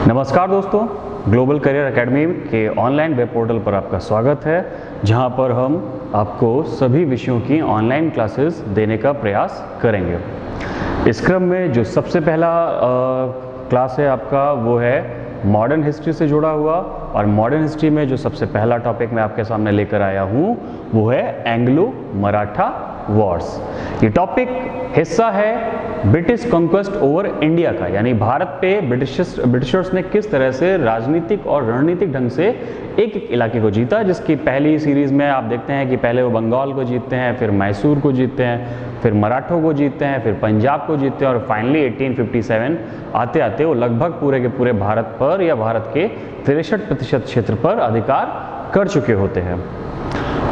नमस्कार दोस्तों, global career academy के ऑनलाइन वेब पोर्टल पर आपका स्वागत है, जहां पर हम आपको सभी विषयों की ऑनलाइन क्लासेस देने का प्रयास करेंगे। इस क्रम में जो सबसे पहला क्लास है आपका वो है मॉडर्न हिस्ट्री से जुड़ा हुआ, और मॉडर्न हिस्ट्री में जो सबसे पहला टॉपिक मैं आपके सामने लेकर आया हूँ वो है एंग्लो मराठा वॉर्स। ये टॉपिक हिस्सा है ब्रिटिश कॉन्क्वेस्ट ओवर इंडिया का, यानी भारत पे ब्रिटिशर्स ने किस तरह से राजनीतिक और रणनीतिक ढंग से एक एक इलाके को जीता। जिसकी पहली सीरीज में आप देखते हैं कि पहले वो बंगाल को जीतते हैं, फिर मैसूर को जीतते हैं, फिर मराठों को जीतते हैं, फिर पंजाब को जीतते हैं, और फाइनली 1857 आते आते वो लगभग पूरे के पूरे भारत पर या भारत के 63% क्षेत्र पर अधिकार कर चुके होते हैं।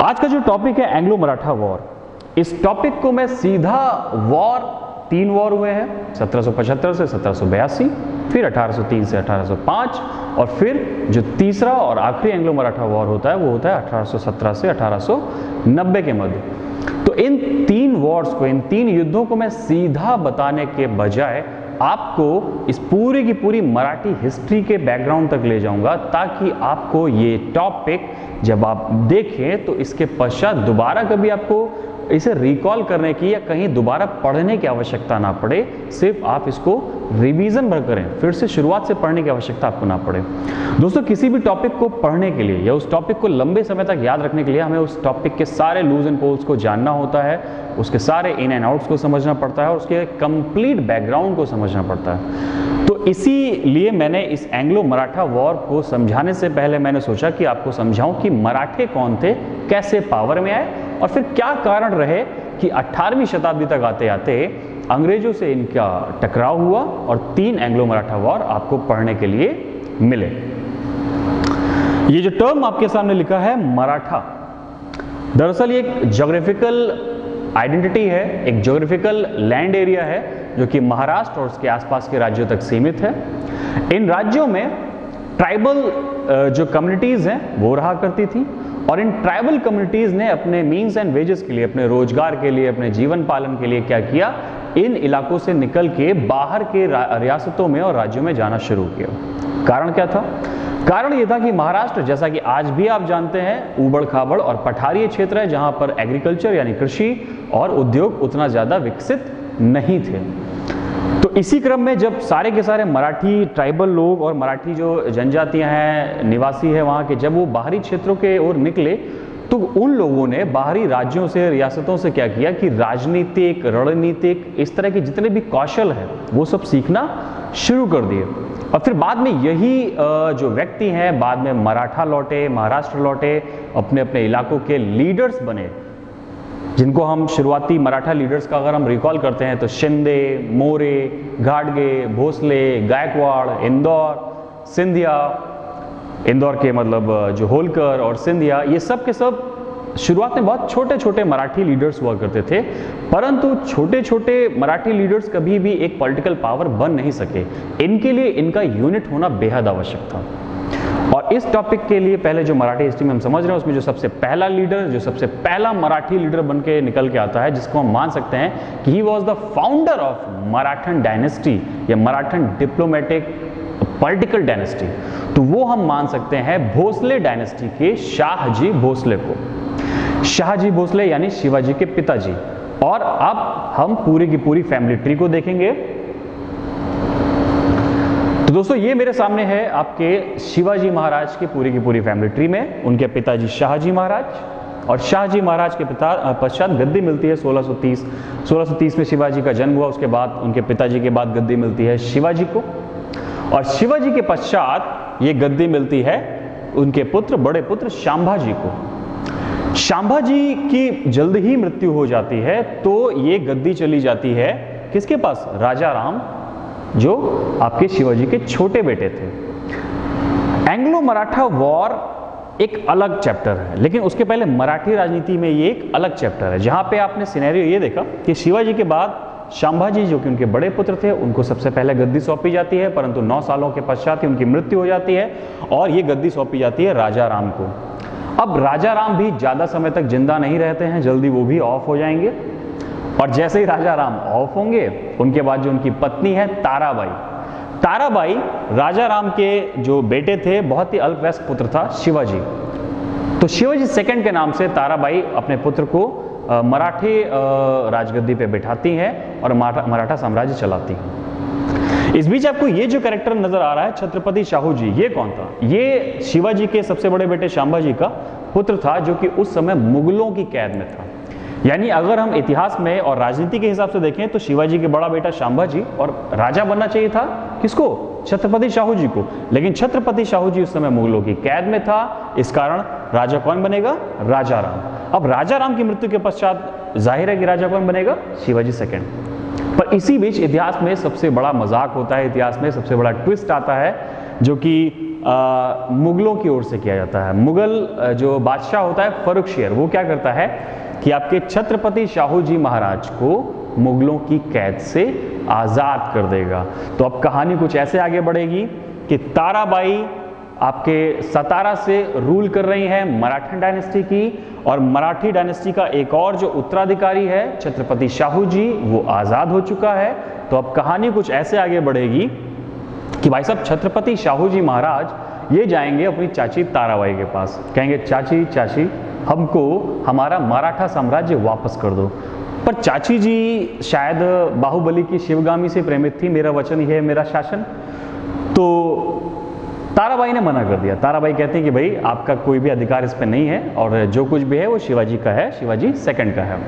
आज का जो टॉपिक है एंग्लो मराठा वॉर, इस टॉपिक को मैं सीधा तीन वॉर हुए हैं, 1775 से 1782, फिर 1803 से 1805, और फिर जो तीसरा और आखिरी एंग्लो मराठा वॉर होता है वो होता है 1817 से 1890 के मध्य। तो इन तीन वॉर्स को, इन तीन युद्धों को मैं सीधा बताने के बजाय आपको इस पूरी की पूरी मराठी हिस्ट्री के बैकग्राउंड तक ले जाऊंगा, ताकि आपको ये टॉपिक जब आप देखें तो इसके पश्चात दोबारा कभी आपको इसे रिकॉल करने की या कहीं दोबारा पढ़ने की आवश्यकता ना पड़े। सिर्फ आप इसको रिवीजन भर करें, फिर से शुरुआत से पढ़ने की आवश्यकता आपको ना पड़े। दोस्तों, किसी भी टॉपिक को पढ़ने के लिए या उस टॉपिक को लंबे समय तक याद रखने के लिए हमें उस टॉपिक के सारे लूज एंड पोल्स को जानना होता है, उसके सारे इन एंड आउट्स को समझना पड़ता है, और उसके कंप्लीट बैकग्राउंड को समझना पड़ता है। तो इसीलिए मैंने इस एंग्लो मराठा वॉर को समझाने से पहले मैंने सोचा कि आपको समझाऊं कि मराठे कौन थे, कैसे पावर में आए, और फिर क्या कारण रहे कि 18वीं शताब्दी तक आते आते अंग्रेजों से इनका टकराव हुआ और तीन एंग्लो मराठा वॉर आपको पढ़ने के लिए मिले। ये जो टर्म आपके सामने लिखा है मराठा, दरअसल ये एक ज्योग्राफिकल आइडेंटिटी है, एक ज्योग्राफिकल लैंड एरिया है जो कि महाराष्ट्र और उसके आसपास के राज्यों तक सीमित है। इन राज्यों में ट्राइबल जो कम्युनिटीज हैं वो रहा करती थी, और इन ट्राइबल कम्युनिटीज ने अपने मीन्स एंड वेजेस के लिए, अपने रोजगार के लिए, अपने जीवन पालन के लिए क्या किया, इन इलाकों से निकल के बाहर के रियासतों में और राज्यों में जाना शुरू किया। कारण क्या था? कारण यह था कि महाराष्ट्र, जैसा कि आज भी आप जानते हैं, ऊबड़ खाबड़ और पठारीय क्षेत्र है, जहां पर एग्रीकल्चर यानी कृषि और उद्योग उतना ज्यादा विकसित नहीं थे। तो इसी क्रम में जब सारे के सारे मराठी ट्राइबल लोग और मराठी जो जनजातियां हैं, निवासी है वहां के, जब वो बाहरी क्षेत्रों के ओर निकले, तो उन लोगों ने बाहरी राज्यों से, रियासतों से क्या किया कि राजनीतिक, रणनीतिक, इस तरह के जितने भी कौशल है वो सब सीखना शुरू कर दिए। और फिर बाद में यही जो व्यक्ति हैं बाद में मराठा लौटे, महाराष्ट्र लौटे, अपने अपने इलाकों के लीडर्स बने, जिनको हम शुरुआती मराठा लीडर्स का अगर हम रिकॉल करते हैं तो शिंदे, मोरे, घाटगे, भोसले, गायकवाड़, इंदौर, सिंधिया, इंदौर के मतलब जो होलकर और सिंधिया, ये सब के सब शुरुआत में बहुत छोटे छोटे मराठी लीडर्स हुआ करते थे, परंतु छोटे छोटे मराठी लीडर्स कभी भी एक पॉलिटिकल पावर बन नहीं सके। इनके लिए इनका यूनिट होना बेहद आवश्यक था। और इस टॉपिक के लिए पहले जो मराठी हिस्ट्री में हम समझ रहे हैं उसमें जो सबसे पहला लीडर, जो सबसे पहला मराठी लीडर बन के निकल के आता है, जिसको हम मान सकते हैं कि he was the founder of Maratha dynasty या मराठन डिप्लोमेटिक पॉलिटिकल डायनेस्टी, तो वो हम मान सकते हैं भोसले डायनेस्टी के शाहजी भोसले को। शाहजी भोसले यानी शिवाजी के पिताजी। और अब हम पूरी की पूरी फैमिली ट्री को देखेंगे। तो दोस्तों, ये मेरे सामने है आपके शिवाजी महाराज के पूरी की पूरी फैमिली ट्री में उनके पिताजी शाहजी महाराज, और शाहजी महाराज के पश्चात गद्दी मिलती है 1630 में शिवाजी का जन्म हुआ। उसके बाद उनके पिताजी के बाद गद्दी मिलती है शिवाजी को, और शिवाजी के पश्चात ये गद्दी मिलती है उनके पुत्र, बड़े पुत्र शांभाजी को। शांभाजी की जल्द ही मृत्यु हो जाती है, तो ये गद्दी चली जाती है किसके पास? राजा राम, जो आपके शिवाजी के छोटे बेटे थे। एंग्लो मराठा वॉर एक अलग चैप्टर है, लेकिन उसके पहले मराठी राजनीति में ये एक अलग चैप्टर है, जहां पे आपने सिनेरियो ये देखा कि शिवाजी के बाद शांभाजी, जो कि उनके बड़े पुत्र थे, उनको सबसे पहले गद्दी सौंपी जाती है, परंतु 9 सालों के पश्चात ही उनकी मृत्यु हो जाती है, और ये गद्दी सौंपी जाती है राजा राम को। अब राजा राम भी ज्यादा समय तक जिंदा नहीं रहते हैं, जल्दी वो भी ऑफ हो जाएंगे, और जैसे ही राजा राम ऑफ होंगे, उनके बाद जो उनकी पत्नी है ताराबाई, ताराबाई राजा राम के जो बेटे थे, बहुत ही अल्पवयस्क पुत्र था शिवाजी। तो शिवाजी सेकंड के नाम से ताराबाई अपने पुत्र को मराठी राजगद्दी पे बिठाती हैं और मराठा साम्राज्य चलाती हैं। इस बीच आपको ये जो कैरेक्टर नजर आ रहा है छत्रपति शाहू जी, ये कौन था? ये शिवाजी के सबसे बड़े बेटे शांबाजी का पुत्र था, जो कि उस समय मुगलों की कैद में था। यानी अगर हम इतिहास में और राजनीति के हिसाब से देखें तो शिवाजी के बड़ा बेटा शांबाजी और राजा बनना चाहिए था किसको? छत्रपति शाहू जी को। लेकिन छत्रपति शाहू जी उस समय मुगलों की कैद में था, इस कारण राजा कौन बनेगा? राजा राम। अब राजा राम की मृत्यु के पश्चात जाहिर है कि राजा कौन बनेगा? शिवाजी सेकंड। पर इसी बीच इतिहास में सबसे बड़ा मजाक होता है, इतिहास में सबसे बड़ा ट्विस्ट आता है, जो कि मुगलों की ओर से किया जाता है। मुगल जो बादशाह होता है फर्रुखशियर, वो क्या करता है कि आपके छत्रपति शाहू जी महाराज को मुगलों की कैद से आजाद कर देगा। तो अब कहानी कुछ ऐसे आगे बढ़ेगी कि ताराबाई आपके सतारा से रूल कर रही हैं मराठा डायनेस्टी की, और मराठी डायनेस्टी का एक और जो उत्तराधिकारी है छत्रपति शाहू जी, वो आजाद हो चुका है। तो अब कहानी कुछ ऐसे आगे बढ़ेगी कि भाई साहब छत्रपति शाहू जी महाराज ये जाएंगे अपनी चाची ताराबाई के पास, कहेंगे चाची चाची हमको हमारा मराठा साम्राज्य वापस कर दो। पर चाची जी शायद बाहुबली की शिवगामी से प्रेमित थी, मेरा वचन यह है मेरा शासन। तो ताराबाई ने मना कर दिया। ताराबाई कहती है कि भाई आपका कोई भी अधिकार इस पे नहीं है, और जो कुछ भी है वो शिवाजी का है, शिवाजी सेकंड का है।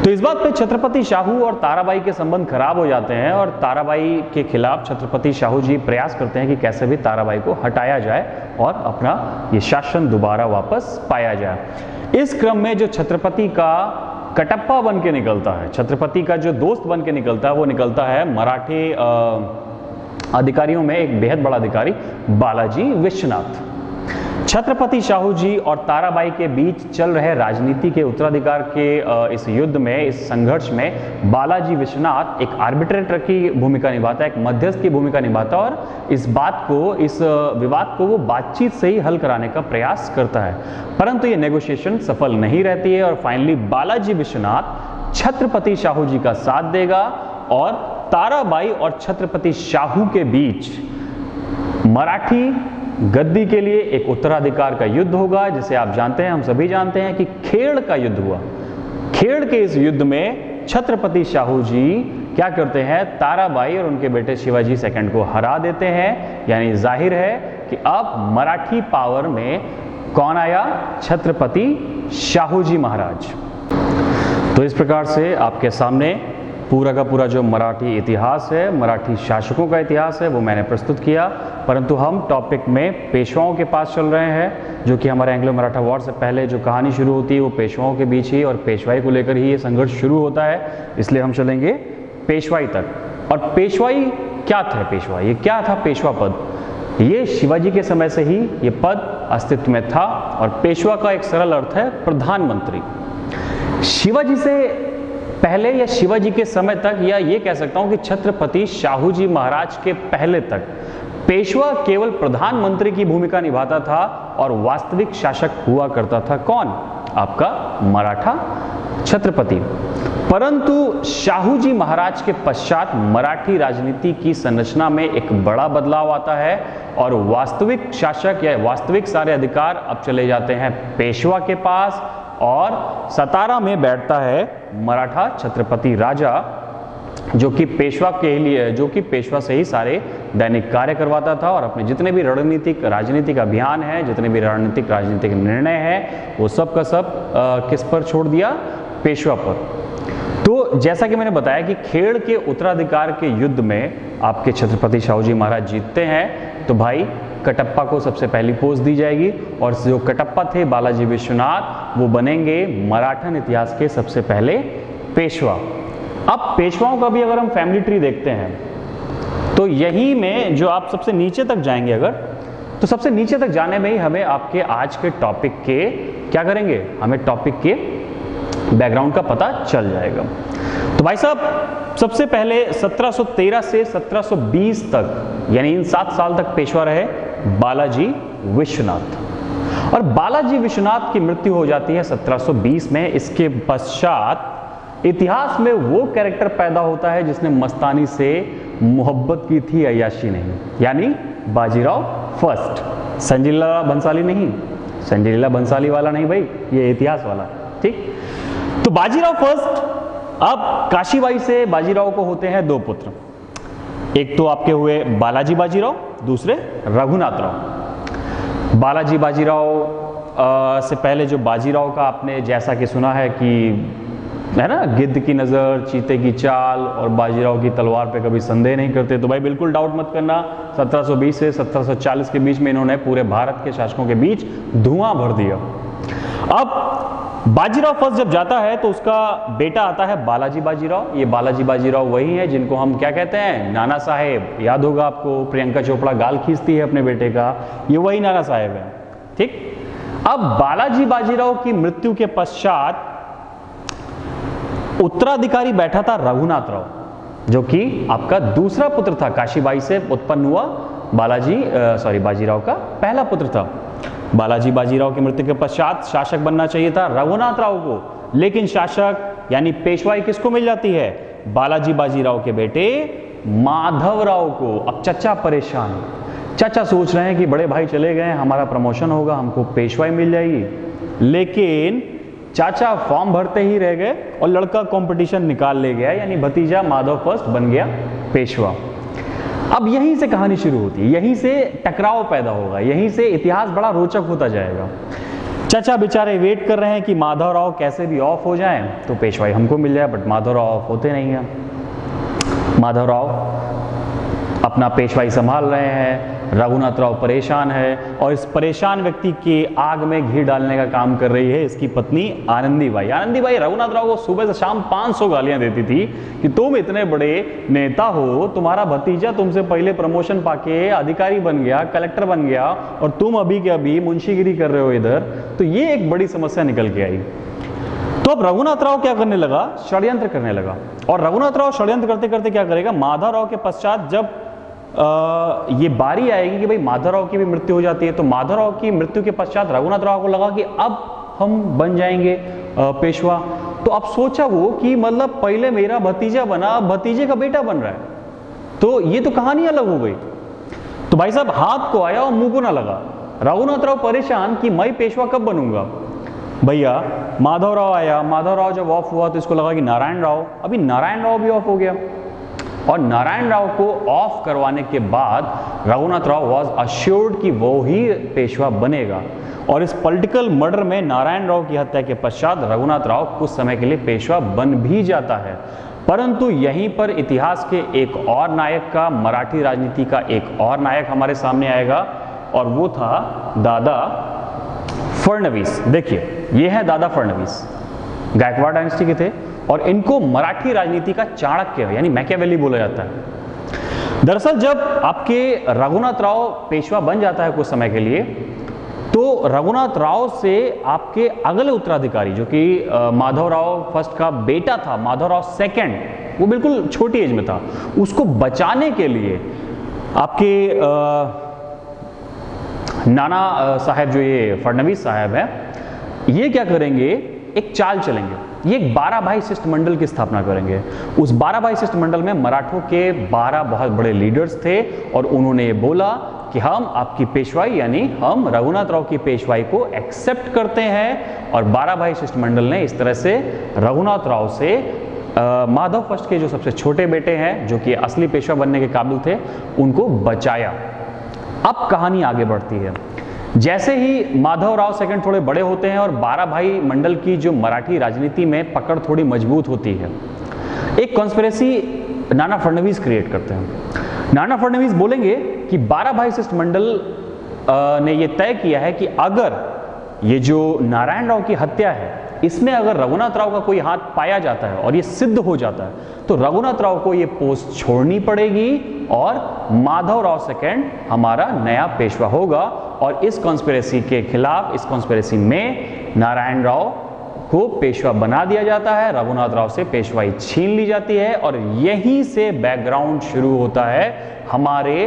तो इस बात पे छत्रपति शाहू और ताराबाई के संबंध खराब हो जाते हैं, और ताराबाई के खिलाफ छत्रपति शाहू जी प्रयास करते हैं कि कैसे भी ताराबाई को हटाया जाए और अपना ये शासन दोबारा वापस पाया जाए। इस क्रम में जो छत्रपति का कटप्पा बन के निकलता है, छत्रपति का जो दोस्त बन के निकलता है, वो निकलता है मराठी अधिकारियों में एक बेहद बड़ा अधिकारी बालाजी विश्वनाथ। छत्रपति शाहू जी और ताराबाई के बीच चल रहे राजनीति के उत्तराधिकार के इस युद्ध में, इस संघर्ष में बालाजी विश्वनाथ एक आर्बिट्रेटर की भूमिका निभाता है, एक मध्यस्थ की भूमिका निभाता है, और इस बात को, इस विवाद को वो बातचीत से ही हल कराने का प्रयास करता है। परंतु ये नेगोशिएशन सफल नहीं रहती है, और फाइनली बालाजी विश्वनाथ छत्रपति शाहू जी का साथ देगा, और ताराबाई और छत्रपति शाहू के बीच मराठी गद्दी के लिए एक उत्तराधिकार का युद्ध होगा, जिसे आप जानते हैं, हम सभी जानते हैं कि खेड़ का युद्ध हुआ। खेड़ के इस युद्ध में छत्रपति शाहू जी क्या करते हैं? ताराबाई और उनके बेटे शिवाजी सेकंड को हरा देते हैं। यानी जाहिर है कि अब मराठी पावर में कौन आया? छत्रपति शाहू जी महाराज। तो इस प्रकार से आपके सामने पूरा का पूरा जो मराठी इतिहास है, मराठी शासकों का इतिहास है, वो मैंने प्रस्तुत किया। परंतु हम टॉपिक में पेशवाओं के पास चल रहे हैं, जो कि हमारे एंग्लो मराठा वॉर से पहले जो कहानी शुरू होती है वो पेशवाओं के बीच ही और पेशवाई को लेकर ही ये संघर्ष शुरू होता है। इसलिए हम चलेंगे पेशवाई तक। और पेशवाई क्या था? पेशवा ये क्या था? पेशवा पद ये शिवाजी के समय से ही ये पद अस्तित्व में था, और पेशवा का एक सरल अर्थ है प्रधानमंत्री। शिवाजी से पहले या शिवाजी के समय तक, या ये कह सकता हूं कि छत्रपति शाहू जी महाराज के पहले तक, पेशवा केवल प्रधानमंत्री की भूमिका निभाता था और वास्तविक शासक हुआ करता था कौन? आपका मराठा छत्रपति। परंतु शाहू जी महाराज के पश्चात मराठी राजनीति की संरचना में एक बड़ा बदलाव आता है, और वास्तविक शासक या वास्तविक सारे अधिकार अब चले जाते हैं पेशवा के पास, और सतारा में बैठता है मराठा छत्रपति राजा, जो कि पेशवा के लिए, जो कि पेशवा से ही सारे दैनिक कार्य करवाता था, और अपने जितने भी राजनीतिक अभियान है, जितने भी राजनीतिक निर्णय है, वो सब का सब किस पर छोड़ दिया? पेशवा पर। तो जैसा कि मैंने बताया कि खेड़ के उत्तराधिकार के युद्ध में आपके छत्रपति शाहू जी महाराज जीतते हैं, तो भाई कटप्पा को सबसे पहली पोस्ट दी जाएगी, और जो कटप्पा थे बालाजी विश्वनाथ, वो बनेंगे मराठन इतिहास के सबसे पहले पेशवा। अब पेशवाओं का भी अगर हम फैमिली ट्री देखते हैं, तो यही में जो आप सबसे नीचे तक जाएंगे अगर, तो सबसे नीचे तक जाने में ही हमें आपके आज के टॉपिक के क्या करेंगे, हमें टॉपिक के बैकग्राउंड का पता चल जाएगा। तो भाई साहब सबसे पहले 1713 से 1720 तक, यानी इन 7 साल तक पेशवा रहे बालाजी विश्वनाथ, और बालाजी विश्वनाथ की मृत्यु हो जाती है 1720 में। इसके पश्चात इतिहास में वो कैरेक्टर पैदा होता है जिसने मस्तानी से मोहब्बत की थी, अय्याशी नहीं। यानी बाजीराव फर्स्ट, संजय लीला भंसाली नहीं, संजय लीला भंसाली वाला नहीं भाई, ये इतिहास वाला। ठीक, तो बाजीराव फर्स्ट। अब काशीबाई से बाजीराव को होते हैं दो पुत्र, एक तो आपके हुए बालाजी बाजीराव, दूसरे रघुनाथ राव। बालाजी बाजीराव से पहले जो बाजीराव का आपने जैसा कि सुना है कि है ना, गिद्ध की नज़र, चीते की चाल और बाजीराव की तलवार पे कभी संदेह नहीं करते, तो भाई बिल्कुल डाउट मत करना, 1720 से 1740 के बीच में इन्होंने पूरे भारत के शासकों के बीच धुआं भर दिया। अब बाजीराव फर्स्ट जब जाता है तो उसका बेटा आता है बालाजी बाजीराव। ये बालाजी बाजीराव वही है जिनको हम क्या कहते हैं, नाना साहेब। याद होगा आपको, प्रियंका चोपड़ा गाल खींचती है अपने बेटे का, ये वही नाना साहेब है। ठीक, अब बालाजी बाजीराव की मृत्यु के पश्चात उत्तराधिकारी बैठा था रघुनाथ राव, जो कि आपका दूसरा पुत्र था, काशीबाई से उत्पन्न हुआ बाजीराव का पहला पुत्र था। बालाजी बाजीराव की मृत्यु के पश्चात शासक बनना चाहिए था रघुनाथ राव को, लेकिन शासक यानी पेशवाई किसको मिल जाती है, बालाजी बाजीराव के बेटे माधव राव को। अब चचा परेशान, चाचा सोच रहे हैं कि बड़े भाई चले गए, हमारा प्रमोशन होगा, हमको पेशवाई मिल जाएगी, लेकिन चाचा फॉर्म भरते ही रह गए और लड़का कंपटीशन निकाल ले गया, यानी भतीजा माधव फर्स्ट बन गया पेशवा। अब यहीं से कहानी शुरू होती है, यहीं से टकराव पैदा होगा, यहीं से इतिहास बड़ा रोचक होता जाएगा। चाचा बेचारे वेट कर रहे हैं कि माधव राव कैसे भी ऑफ हो जाएं तो पेशवाई हमको मिल जाए, बट माधव राव ऑफ होते नहीं हैं। माधव राव अपना पेशवाई संभाल रहे हैं, रघुनाथ राव परेशान है, और इस परेशान व्यक्ति के आग में घी डालने का काम कर रही है इसकी पत्नी आनंदी बाई। आनंदी बाई रघुनाथ राव को सुबह से शाम 500 गालियां देती थी कि तुम इतने बड़े नेता हो, तुम्हारा भतीजा तुमसे पहले प्रमोशन पाके अधिकारी बन गया, कलेक्टर बन गया, और तुम अभी के अभी मुंशीगिरी कर रहे हो इधर, तो ये एक बड़ी समस्या निकल के आई। तो अब रघुनाथ राव क्या करने लगा, षड्यंत्र करने लगा। और रघुनाथ राव षड्यंत्र करते करते क्या करेगा, माधव राव के पश्चात जब ये बारी आएगी कि भाई माधव राव की भी मृत्यु हो जाती है, तो माधव राव की मृत्यु के पश्चात रघुनाथ राव को लगा कि अब हम बन जाएंगे पेशवा। तो अब सोचा वो कि मतलब पहले मेरा भतीजा बना, अब भतीजे का बेटा बन रहा है, तो ये तो कहानी अलग हो गई। तो भाई साहब हाथ को आया और मुंह को ना लगा। रघुनाथ राव परेशान कि मैं पेशवा कब बनूंगा। भैया माधव राव आया, माधव राव जब ऑफ हुआ तो इसको लगा कि नारायण राव, अभी नारायण राव भी ऑफ हो गया, और नारायण राव को ऑफ करवाने के बाद रघुनाथ राव वॉज अश्योर्ड कि वो ही पेशवा बनेगा। और इस पॉलिटिकल मर्डर में नारायण राव की हत्या के पश्चात रघुनाथ राव कुछ समय के लिए पेशवा बन भी जाता है। परंतु यहीं पर इतिहास के एक और नायक का, मराठी राजनीति का एक और नायक हमारे सामने आएगा, और वो था दादा फडणवीस। देखिए ये है दादा फडणवीस, गायकवाड़ डायनेस्टी के थे, और इनको मराठी राजनीति का चाणक्य यानी मैकियावेली बोला जाता है। दरअसल जब आपके रघुनाथ राव पेशवा बन जाता है कुछ समय के लिए, तो रघुनाथ राव से आपके अगले उत्तराधिकारी जो कि माधव राव फर्स्ट का बेटा था, माधव राव सेकंड, वो बिल्कुल छोटी एज में था, उसको बचाने के लिए आपके नाना साहब जो ये फडणवीस साहब है, ये क्या करेंगे, एक चाल चलेंगे। ये एक 12 भाई शिष्टमंडल की स्थापना करेंगे। उस 12 भाई शिष्टमंडल में मराठों के 12 बहुत बड़े लीडर्स थे, और उन्होंने ये बोला कि हम आपकी पेशवाई यानी हम रघुनाथ राव की पेशवाई को एक्सेप्ट करते हैं। और 12 भाई शिष्टमंडल ने इस तरह से रघुनाथ राव से माधव फर्स्ट के जो सबसे छोटे बेटे हैं, जो कि असली पेशवा बनने के काबिल थे, उनको बचाया। अब कहानी आगे बढ़ती है। जैसे ही माधव राव सेकंड थोड़े बड़े होते हैं और 12 भाई मंडल की जो मराठी राजनीति में पकड़ थोड़ी मजबूत होती है, एक कॉन्स्पिरेसी नाना फडणवीस क्रिएट करते हैं। नाना फडणवीस बोलेंगे कि 12 भाई शिष्टमंडल ने यह तय किया है कि अगर ये जो नारायण राव की हत्या है, इसमें अगर रघुनाथ राव का कोई हाथ पाया जाता है और ये सिद्ध हो जाता है, तो रघुनाथ राव को ये पोस्ट छोड़नी पड़ेगी और माधव राव सेकंड हमारा नया पेशवा होगा। और इस कॉन्स्पिरेसी के खिलाफ, इस कॉन्स्पिरेसी में नारायण राव को पेशवा बना दिया जाता है, रघुनाथ राव से पेशवाई छीन ली जाती है, और यहीं से बैकग्राउंड शुरू होता है हमारे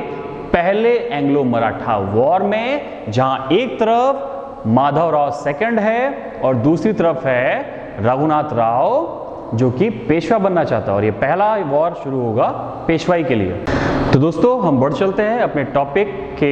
पहले एंग्लो मराठा वॉर में, जहां एक तरफ माधव राव सेकंड है और दूसरी तरफ है रघुनाथ राव जो कि पेशवा बनना चाहता है और ये पहला वॉर शुरू होगा पेशवाई के लिए। तो दोस्तों हम बढ़ चलते हैं अपने टॉपिक के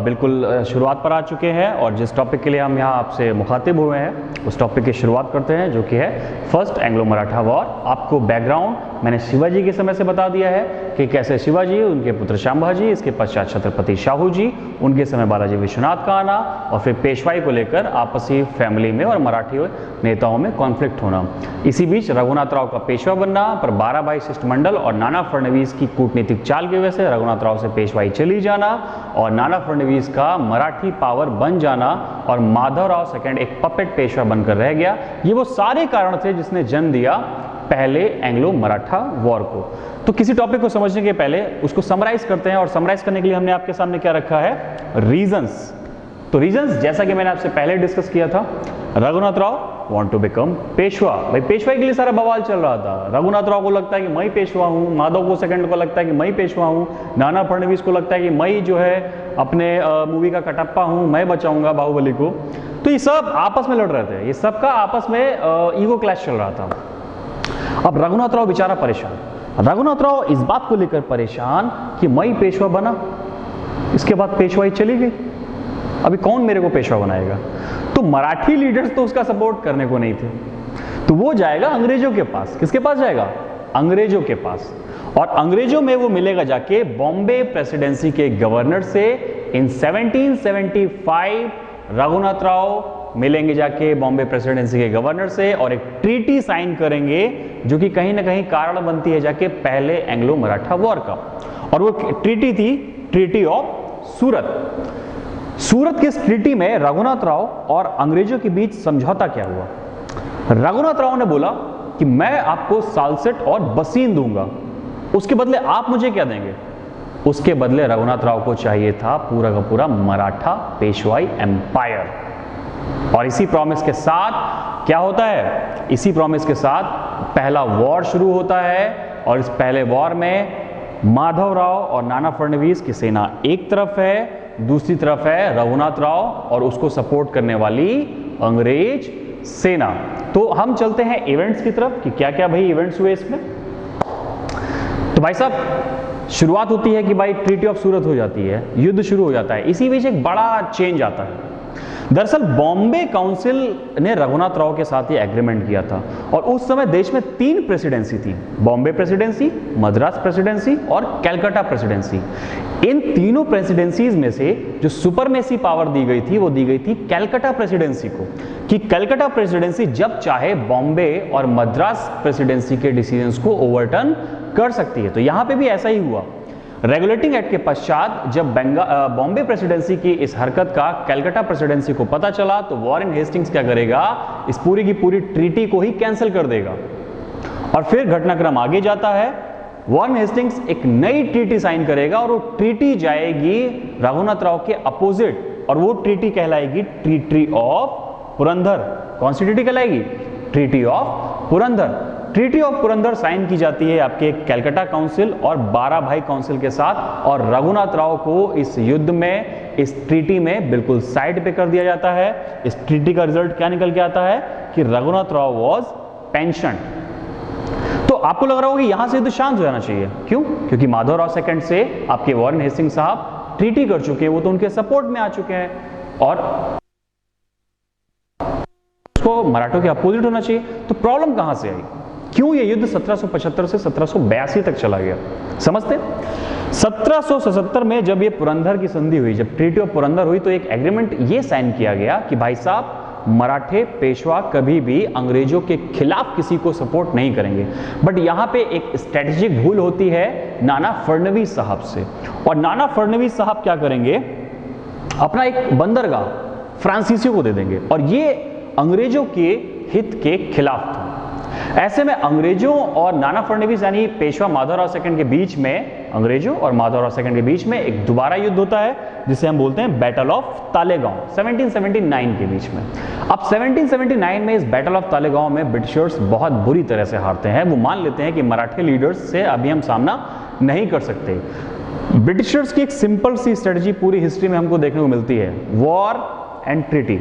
बिल्कुल शुरुआत पर आ चुके हैं और जिस टॉपिक के लिए हम यहाँ आपसे मुखातिब हुए हैं उस टॉपिक की शुरुआत करते हैं, जो कि है फर्स्ट एंग्लो मराठा वॉर। आपको बैकग्राउंड मैंने शिवाजी के समय से बता दिया है कि कैसे शिवाजी, उनके पुत्र शांभाजी, इसके पश्चात छत्रपति शाहू जी, उनके समय बालाजी विश्वनाथ का आना और फिर पेशवाई को लेकर आपसी फैमिली में और मराठी नेताओं में कॉन्फ्लिक्ट होना। इसी बीच रघुनाथ राव का पेशवा बनना, पर 12 भाई शिष्टमंडल और नाना फडणवीस की कूटनीतिक चाल की वजह से रघुनाथ राव से पेशवाई चली जाना और नाना फडणवीस का मराठी पावर बन जाना और माधवराव सेकंड एक पपेट पेशवा बनकर रह गया। ये वो सारे कारण थे जिसने जन्म दिया पहले एंग्लो मराठा वॉर को। तो किसी टॉपिक को समझने के पहले उसको समराइज करते हैं और समराइज करने के लिए हमने आपके सामने क्या रखा है, रीजंस। तो रीजंस जैसा कि मैंने आपसे पहले डिस्कस किया था, Raghunath Rao want to become Peshwa. भाई पेशवाई के लिए सारा बवाल चल रहा था। रघुनाथ राव को लगता है कि मैं ही पेशवा हूं, माधव को सेकंड को लगता है कि मैं ही पेशवा हूं, नाना फडणवीस को लगता है कि मैं ही जो है अपने मूवी का कटप्पा हूं, मैं बचाऊंगा बाहुबली को। तो ये सब आपस में लड़ रहे थे, ये सबका आपस में ईगो क्लैश चल रहा था। अब रघुनाथ राव बेचारा परेशान। रघुनाथ राव इस बात को लेकर परेशान कि मैं ही पेशवा बना, इसके बाद पेशवाई चली गई, अभी कौन मेरे को पेशवा बनाएगा। तो मराठी लीडर्स तो उसका सपोर्ट करने को नहीं थे, तो वो जाएगा अंग्रेजों के पास। किसके पास जाएगा? अंग्रेजों के पास। और अंग्रेजों में वो मिलेगा जाके बॉम्बे प्रेसिडेंसी के गवर्नर से। इन 1775 रघुनाथ राव मिलेंगे जाके बॉम्बे प्रेसिडेंसी के गवर्नर से और एक ट्रीटी साइन करेंगे जो कि कहीं ना कहीं कारण बनती है जाके पहले एंग्लो मराठा वॉर का। और वो ट्रीटी थी ट्रीटी ऑफ सूरत। सूरत के ट्रीटी में रघुनाथ राव और अंग्रेजों के बीच समझौता क्या हुआ? रघुनाथ राव ने बोला कि मैं आपको सालसेट और बसीन दूंगा, उसके बदले आप मुझे क्या देंगे? उसके बदले रघुनाथ राव को चाहिए था पूरा का पूरा मराठा पेशवाई एम्पायर। और इसी प्रॉमिस के साथ क्या होता है? इसी प्रॉमिस के साथ पहला वॉर शुरू होता है और इस पहले वॉर में माधवराव और नाना फडणवीस की सेना एक तरफ है, दूसरी तरफ है रघुनाथ राव और उसको सपोर्ट करने वाली अंग्रेज सेना। तो हम चलते हैं इवेंट्स की तरफ कि क्या क्या भाई इवेंट्स हुए इसमें। तो भाई साहब शुरुआत होती है कि भाई ट्रीटी ऑफ सूरत हो जाती है, युद्ध शुरू हो जाता है। इसी बीच एक बड़ा चेंज आता है। दरअसल बॉम्बे काउंसिल ने रघुनाथ राव के साथ ये एग्रीमेंट किया था और उस समय देश में 3 प्रेसिडेंसी थी, बॉम्बे प्रेसिडेंसी, मद्रास प्रेसिडेंसी और कलकत्ता प्रेसिडेंसी। इन तीनों प्रेसिडेंसीज में से जो सुपरमेसी पावर दी गई थी वो दी गई थी कलकत्ता प्रेसिडेंसी को, कि कलकत्ता प्रेसिडेंसी जब चाहे बॉम्बे और मद्रास प्रेसिडेंसी के डिसीजंस को ओवरटर्न कर सकती है। तो यहां पे भी ऐसा ही हुआ। रेगुलेटिंग एक्ट के पश्चात जब बॉम्बे प्रेसिडेंसी की इस हरकत का कलकत्ता प्रेसिडेंसी को पता चला तो वॉरेन हेस्टिंग्स क्या करेगा, इस पूरी की पूरी ट्रीटी को ही कैंसिल कर देगा। और फिर घटनाक्रम आगे जाता है। वॉरेन हेस्टिंग्स एक नई ट्रीटी साइन करेगा और वो ट्रीटी जाएगी रघुनाथ राव के अपोजिट और वो ट्रीटी कहलाएगी ट्रीटी ऑफ पुरंदर। कौन सी ट्रीटी कहलाएगी? Treaty of Purandar. Treaty of Purandar sign की जाती है आपके कलकत्ता काउंसिल और 12 भाई काउंसिल के साथ और रघुनाथ राव को इस युद्ध में, इस ट्रीटी में बिल्कुल साइड पे कर दिया जाता है। इस ट्रीटी का रिजल्ट क्या निकल के आता है कि रघुनाथ राव वाज पेंशन्ड। तो आपको लग रहा होगा कि यहां से युद्ध शांत हो जाना चाहिए, क्यों? क्योंकि माधवराव सेकंड से आपके वॉरेन हेस्टिंग्स साहब ट्रीटी कर चुके हैं, वो तो उनके सपोर्ट में आ चुके हैं और उसको मराठों के अपोजिट होना चाहिए। तो प्रॉब्लम कहां से आई? क्यों ये युद्ध 1775 से 1782 तक चला गया? समझते? 1777 में जब ये पुरंदर की संधि हुई, जब ट्रीटी ऑफ पुरंदर हुई, तो एक एग्रीमेंट ये साइन किया गया कि भाई साहब मराठे पेशवा कभी भी अंग्रेजों के खिलाफ किसी को सपोर्ट नहीं करेंगे। बट यहां पे एक स्ट्रेटेजिक भूल होती है नाना फडणवीस साहब से। और नाना फडणवीस साहब क्या करेंगे, अपना एक बंदरगाह फ्रांसीसियों को दे देंगे और ये अंग्रेजों के हित के खिलाफ था। ऐसे में अंग्रेजों और नाना फडणवीस यानी पेशवा माधवराव सेकंड के बीच में, अंग्रेजों और माधवराव सेकंड के बीच में एक दोबारा युद्ध होता है जिसे हम बोलते हैं बैटल ऑफ तालेगांव 1779 के बीच में। अब 1779 में इस बैटल ऑफ तालेगांव में ब्रिटिशर्स बहुत बुरी तरह से हारते हैं। वो मान लेते हैं कि मराठे लीडर्स से अभी हम सामना नहीं कर सकते। ब्रिटिशर्स की एक सिंपल सी स्ट्रेटजी पूरी हिस्ट्री में हमको देखने को मिलती है, वॉर एंड ट्रीटी।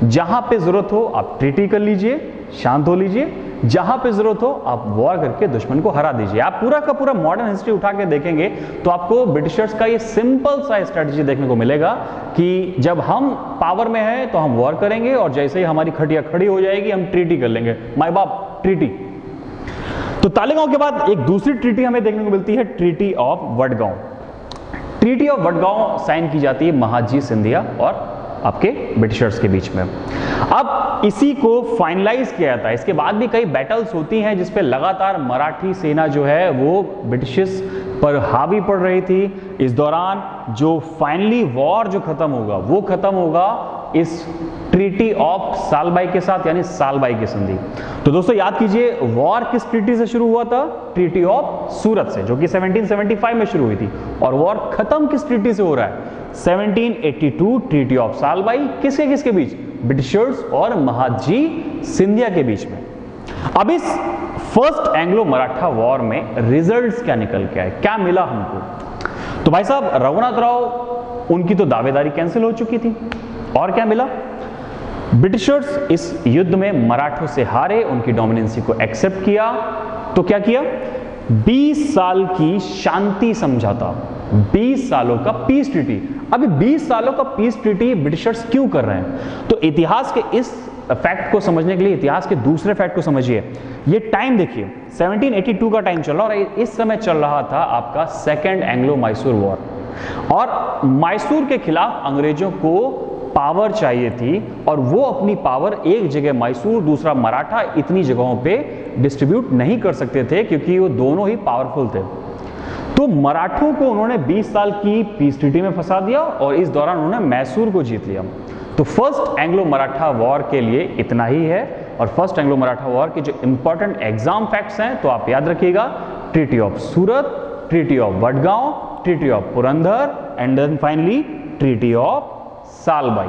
जहां पे जरूरत हो आप ट्रीटी कर लीजिए, शांत हो लीजिए, जहां पे जरूरत हो आप वॉर करके दुश्मन को हरा दीजिए। आप पूरा का पूरा मॉडर्न हिस्ट्री उठा के देखेंगे तो आपको ब्रिटिशर्स का ये सिंपल सा स्ट्रेटजी देखने को मिलेगा कि जब हम पावर में है तो हम वॉर करेंगे और जैसे ही हमारी खटिया खड़ी हो जाएगी हम ट्रीटी कर लेंगे। माय बाप, ट्रीटी। तो तालिगांव के बाद एक दूसरी ट्रीटी हमें देखने को मिलती है, treaty of Wadgaon. Treaty of Wadgaon sign की जाती है महादजी सिंधिया और आपके ब्रिटिशर्स के बीच में। अब इसी को फाइनलाइज किया जाता है। इसके बाद भी कई बैटल्स होती हैं जिसपे लगातार मराठी सेना जो है वो ब्रिटिश पर हावी पड़ रही थी। इस दौरान जो फाइनली वॉर जो खत्म होगा वो खत्म होगा इस ट्रीटी ऑफ सालबाई के साथ, यानी सालबाई की संधि। तो दोस्तों याद कीजिए, वॉर किस ट्रीटी से शुरू हुआ था? ट्रीटी ऑफ सूरत से, जो कि 1775 में शुरू हुई थी। और वॉर खत्म किस ट्रीटी से हो रहा है? 1782 ट्रीटी ऑफ सालबाई। किसके किसके बीच? ब्रिटिशर्स और महादजी सिंधिया के बीच में। अब इस फर्स्ट एंग्लो मराठा वॉर में रिजल्ट्स क्या निकल के आए, क्या मिला हमको? तो भाई साहब, रघुनाथ राव उनकी तो दावेदारी कैंसिल हो चुकी थी। और क्या मिला? ब्रिटिशर्स इस युद्ध में मराठों से हारे, उनकी डोमिनेंसी को एक्सेप्ट किया। तो क्या किया? 20 साल की शांति समझौता, 20 सालों का पीस ट्रीटी। अभी 20 सालों का पीस ट्रीटी ब्रिटिशर्स क्यों कर रहे हैं? तो इतिहास के इस फैक्ट को समझने के लिए इतिहास के दूसरे फैक्ट को समझिए। ये टाइम देखिए, 1782 का टाइम चल रहा और इस समय चल रहा था आपका सेकेंड एंग्लो मैसूर वॉर। और मैसूर के खिलाफ अंग्रेजों को पावर चाहिए थी और वो अपनी पावर एक जगह मैसूर, दूसरा मराठा, इतनी जगहों पे डिस्ट्रीब्यूट नहीं कर सकते थे क्योंकि वो दोनों ही पावरफुल थे। तो मराठों को उन्होंने 20 साल की पीस ट्रीटी में फंसा दिया और इस दौरान उन्होंने मैसूर को जीत लिया। तो फर्स्ट एंग्लो मराठा वॉर के लिए इतना ही है। और फर्स्ट एंग्लो मराठा वॉर के जो इंपॉर्टेंट एग्जाम फैक्ट्स हैं तो आप याद रखिएगा, treaty of Surat, treaty of Wadgaon, treaty of Purandar and then finally treaty of Salbai.